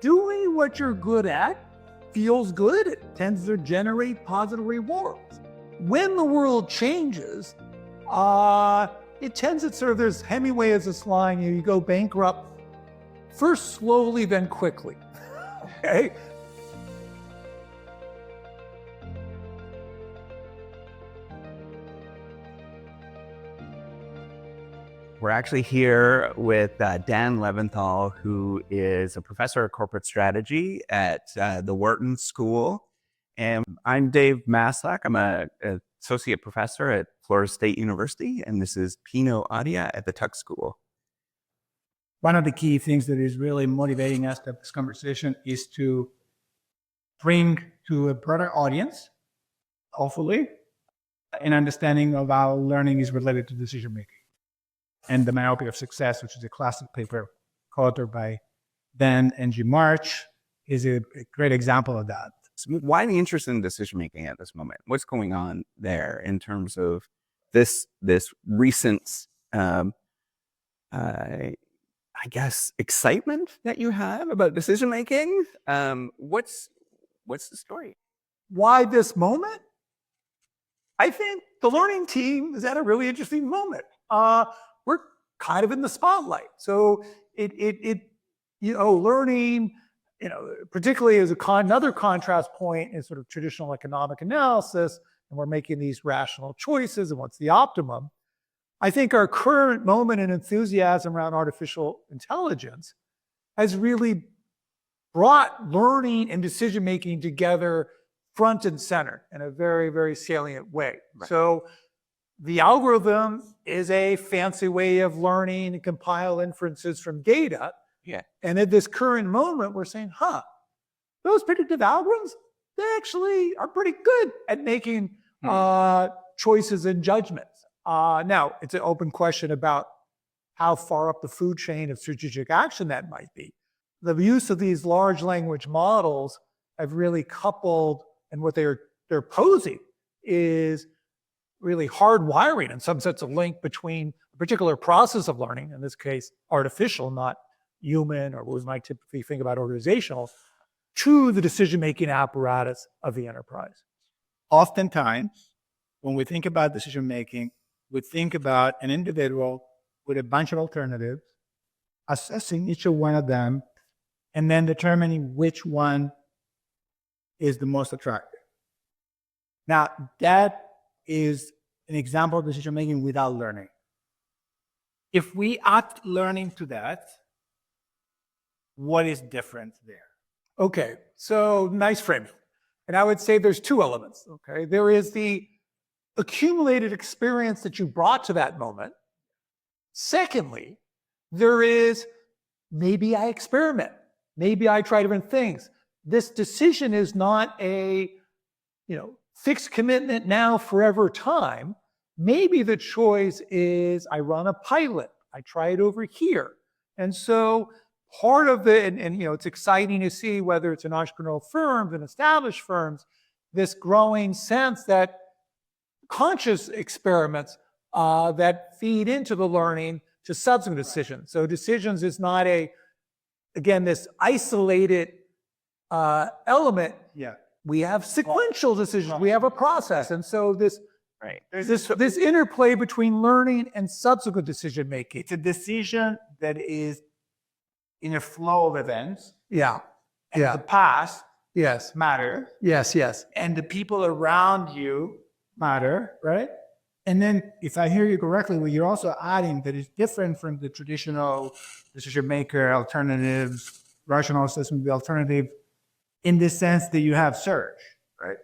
doing what you're good at feels good. It tends to generate positive rewards. When the world changes, it tends to sort of, there's Hemingway has this line, you go bankrupt first slowly, then quickly. Okay? We're actually here with Dan Levinthal, who is a professor of corporate strategy at the Wharton School. And I'm Dave Maslach. I'm an associate professor at Florida State University, and this is Pino Adia at the Tuck School. One of the key things that is really motivating us to have this conversation is to bring to a broader audience, hopefully, an understanding of how learning is related to decision making. And the myopia of success, which is a classic paper co-authored by Dan and G. March, is a great example of that. So why the interest in decision making at this moment? What's going on there in terms of this recent, I guess, excitement that you have about decision making? What's the story? Why this moment? I think the learning team is at a really interesting moment. We're kind of in the spotlight. So learning, particularly as another contrast point in sort of traditional economic analysis, and we're making these rational choices and what's the optimum. I think our current moment in enthusiasm around artificial intelligence has really brought learning and decision-making together front and center in a very, very salient way. Right. So the algorithm is a fancy way of learning and compile inferences from data. Yeah. And at this current moment, we're saying, those predictive algorithms, they actually are pretty good at making choices and judgments. Now, it's an open question about how far up the food chain of strategic action that might be. The use of these large language models have really coupled, and what they're posing is really hardwiring, in some sense, a link between a particular process of learning, in this case, artificial, not human, or what we might typically think about organizational, to the decision-making apparatus of the enterprise. Oftentimes, when we think about decision-making, we think about an individual with a bunch of alternatives, assessing each one of them, and then determining which one is the most attractive. Now, that is an example of decision-making without learning. If we add learning to that, what is different there? Okay, so nice framing. And I would say there's two elements, okay? There is the accumulated experience that you brought to that moment. Secondly, there is maybe I experiment. Maybe I try different things. This decision is not a, fixed commitment now, forever time. Maybe the choice is I run a pilot. I try it over here. And so part of the, and it's exciting to see whether it's in entrepreneurial firms and established firms, this growing sense that conscious experiments that feed into the learning to subsequent decisions. So decisions is not this isolated element. Yeah. We have sequential decisions. We have a process. And so this interplay between learning and subsequent decision making. It's a decision that is in a flow of events. Yeah. And the past yes. matter. Yes. And the people around you matter, right? And then if I hear you correctly, what you're also adding that is different from the traditional decision maker alternatives, rational assessment of the alternative, in the sense that you have search, right?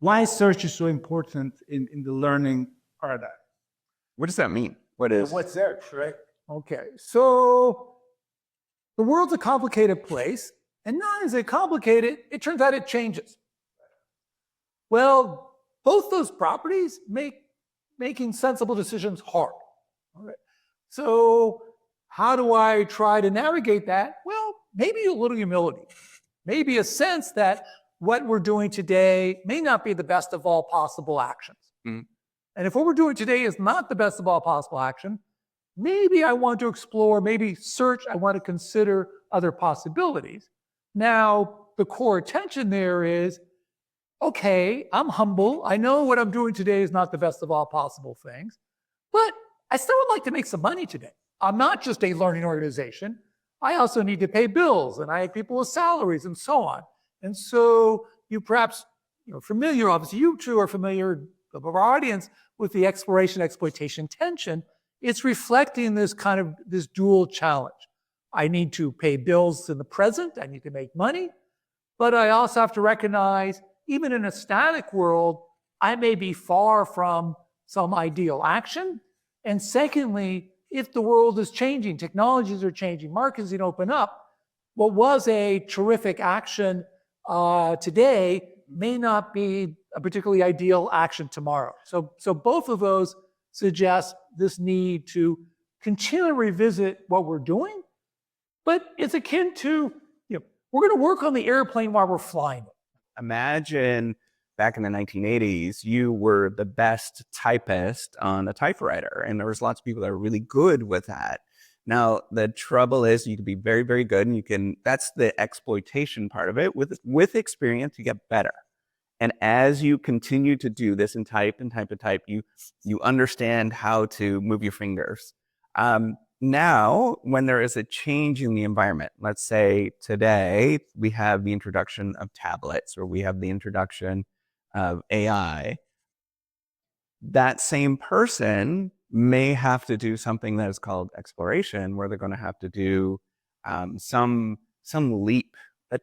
Why search is so important in the learning paradigm? What does that mean? What's search, right? Okay, so the world's a complicated place, and not as it complicated, it turns out it changes. Well, both those properties make making sensible decisions hard. All right. So how do I try to navigate that? Well, maybe a little humility. Maybe a sense that what we're doing today may not be the best of all possible actions. Mm-hmm. And if what we're doing today is not the best of all possible action, maybe I want to explore, maybe search, I want to consider other possibilities. Now, the core attention there is, okay, I'm humble. I know what I'm doing today is not the best of all possible things, but I still would like to make some money today. I'm not just a learning organization. I also need to pay bills, and I have people with salaries and so on. And so you perhaps, familiar, obviously you two are familiar, of our audience, with the exploration, exploitation tension. It's reflecting this kind of, this dual challenge. I need to pay bills in the present, I need to make money, but I also have to recognize, even in a static world, I may be far from some ideal action. And secondly, if the world is changing, technologies are changing, markets can open up, what was a terrific action today may not be a particularly ideal action tomorrow. So both of those suggest this need to continue to revisit what we're doing, but it's akin to, we're going to work on the airplane while we're flying it. Imagine back in the 1980s, you were the best typist on a typewriter, and there was lots of people that were really good with that. Now, the trouble is you can be very, very good, and that's the exploitation part of it. With experience, you get better. And as you continue to do this and type, you understand how to move your fingers. Now, when there is a change in the environment, let's say today we have the introduction of tablets, or we have the introduction of AI, that same person may have to do something that is called exploration, where they're going to have to do some leap. That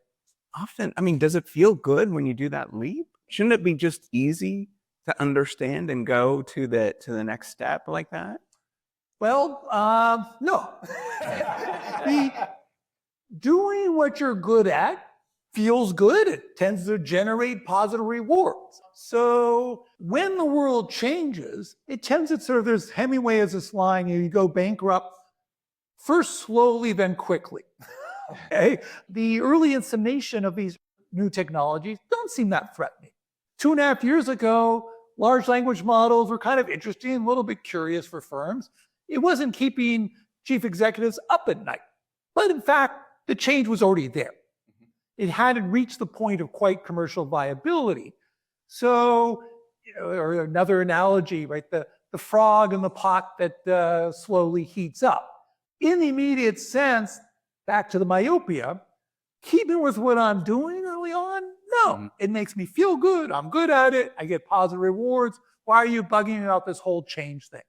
often, does it feel good when you do that leap? Shouldn't it be just easy to understand and go to the next step like that? Well, no. Doing what you're good at feels good. It tends to generate positive rewards. So when the world changes, it tends to sort of, there's Hemingway has this line, you go bankrupt first slowly, then quickly. Okay? The early insemination of these new technologies don't seem that threatening. 2.5 years ago, large language models were kind of interesting, a little bit curious for firms. It wasn't keeping chief executives up at night. But in fact, the change was already there. It hadn't reached the point of quite commercial viability. So, or another analogy, right? The frog in the pot that slowly heats up. In the immediate sense, back to the myopia, keeping with what I'm doing early on, no. It makes me feel good. I'm good at it. I get positive rewards. Why are you bugging about this whole change thing?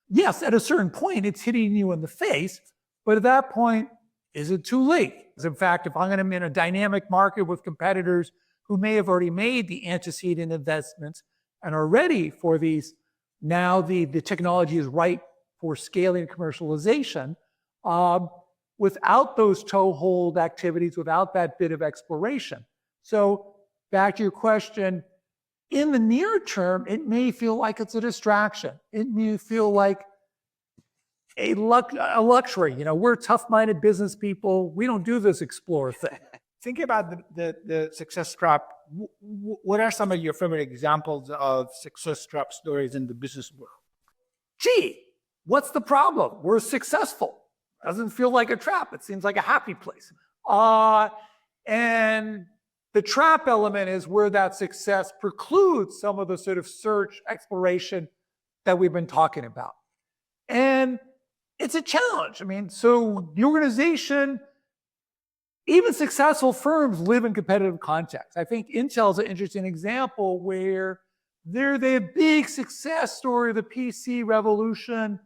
Yes, at a certain point, it's hitting you in the face. But at that point, is it too late? Because in fact, if I'm going to be in a dynamic market with competitors who may have already made the antecedent investments and are ready for these, now the technology is ripe for scaling and commercialization, without those toehold activities, without that bit of exploration. So back to your question, in the near term, it may feel like it's a distraction. It may feel like a luxury. We're tough-minded business people. We don't do this explore thing. Think about the success trap. What are some of your favorite examples of success trap stories in the business world? Gee, what's the problem? We're successful. Doesn't feel like a trap. It seems like a happy place. And the trap element is where that success precludes some of the sort of search, exploration that we've been talking about. And it's a challenge. So the organization, even successful firms live in competitive context. I think Intel is an interesting example where they're the big success story of the PC revolution,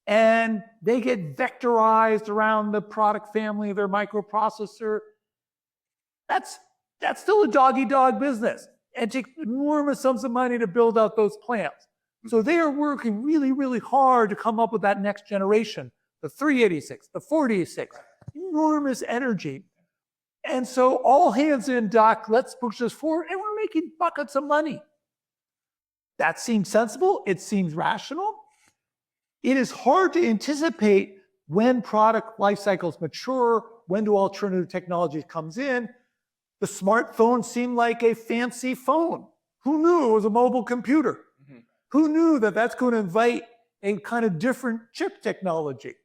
and they get vectorized around the product family of their microprocessor. That's still a dog-eat-dog business. And it takes enormous sums of money to build out those plants. So they are working really, really hard to come up with that next generation, the 386, the 486, enormous energy. And so all hands in deck, let's push this forward, and we're making buckets of money. That seems sensible. It seems rational. It is hard to anticipate when product life cycles mature, when do alternative technologies comes in. The smartphone seemed like a fancy phone. Who knew it was a mobile computer? Who knew that that's going to invite a kind of different chip technology.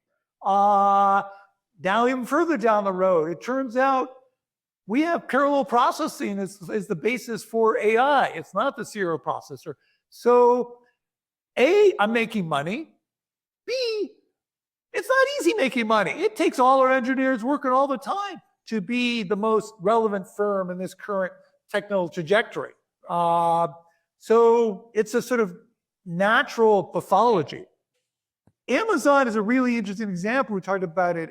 Now, even further down the road, it turns out we have parallel processing as the basis for AI. It's not the serial processor. So, A, I'm making money. B, it's not easy making money. It takes all our engineers working all the time to be the most relevant firm in this current technical trajectory. So it's a sort of natural pathology. Amazon is a really interesting example. We talked about it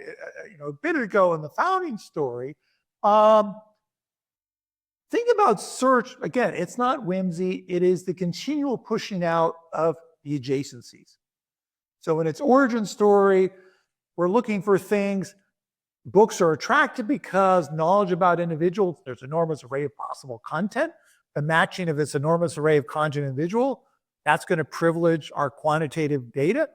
a bit ago in the founding story. Think about search. Again, it's not whimsy. It is the continual pushing out of the adjacencies. So in its origin story, we're looking for things. Books are attractive because knowledge about individuals, there's an enormous array of possible content. The matching of this enormous array of content individual, that's going to privilege our quantitative data.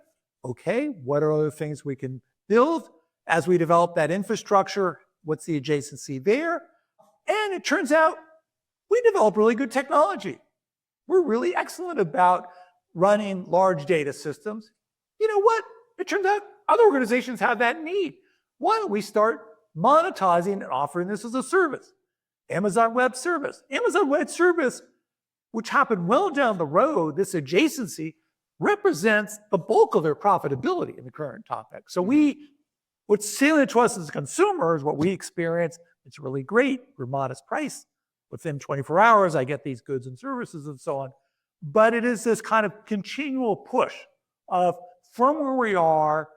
Okay, what are other things we can build as we develop that infrastructure? What's the adjacency there? And it turns out we develop really good technology. We're really excellent about running large data systems. You know what? It turns out other organizations have that need. Why don't we start monetizing and offering this as a service? Amazon Web Service. Amazon Web Service, which happened well down the road, this adjacency represents the bulk of their profitability in the current topic. So what's salient to us as consumers, what we experience, it's really great. We're modest price. Within 24 hours, I get these goods and services and so on. But it is this kind of continual push of from where we are,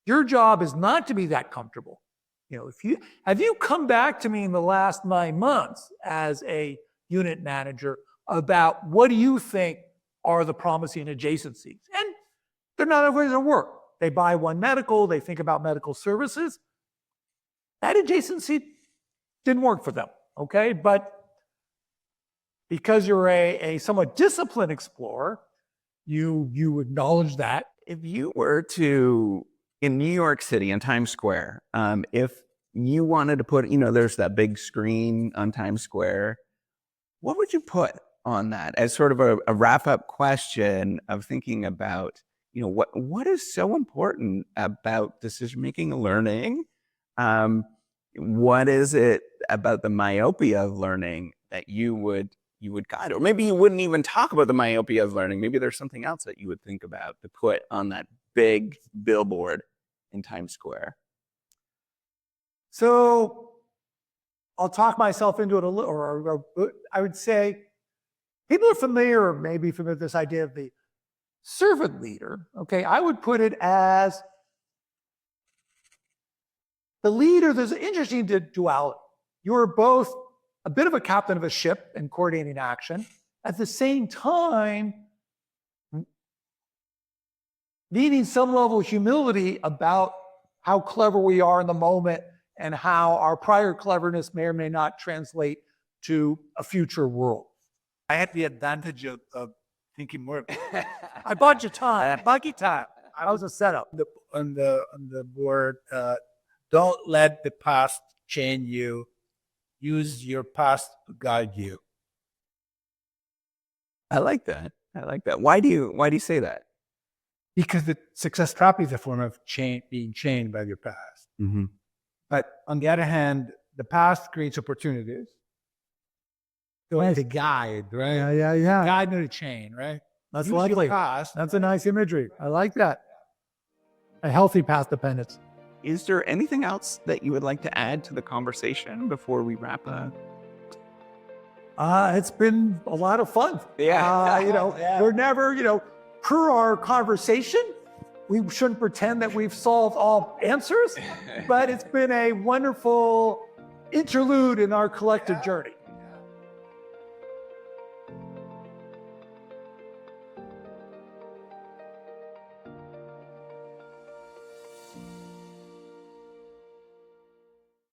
your job is not to be that comfortable. Have you come back to me in the last 9 months as a unit manager about what do you think are the promising adjacencies? And they're not always going to work. They buy One Medical, they think about medical services. That adjacency didn't work for them, okay? But because you're a somewhat disciplined explorer, you acknowledge that. If you were to, in New York City, in Times Square, if you wanted to put, there's that big screen on Times Square, what would you put on that as sort of a wrap-up question of thinking about, what is so important about decision-making and learning? What is it about the myopia of learning that you would guide? Or maybe you wouldn't even talk about the myopia of learning. Maybe there's something else that you would think about to put on that big billboard in Times Square. So I'll talk myself into it a little, or I would say people are familiar, or maybe familiar with this idea of the servant leader. Okay, I would put it as the leader. There's an interesting duality. You're both a bit of a captain of a ship and coordinating action. At the same time, needing some level of humility about how clever we are in the moment and how our prior cleverness may or may not translate to a future world. I had the advantage of thinking more. I bought you time. Buggy time. That was a setup. On the board, don't let the past change you. Use your past to guide you. I like that. Why do you say that? Because the success trap is a form of being chained by your past. Mm-hmm. But on the other hand, the past creates opportunities. So it's a guide, right? Yeah. Guide, not a chain, right? That's Use your likely. past. That's a nice imagery. I like that. A healthy path dependence. Is there anything else that you would like to add to the conversation before we wrap up? It's been a lot of fun. Yeah. We're never, per our conversation, we shouldn't pretend that we've solved all answers, but it's been a wonderful interlude in our collective journey.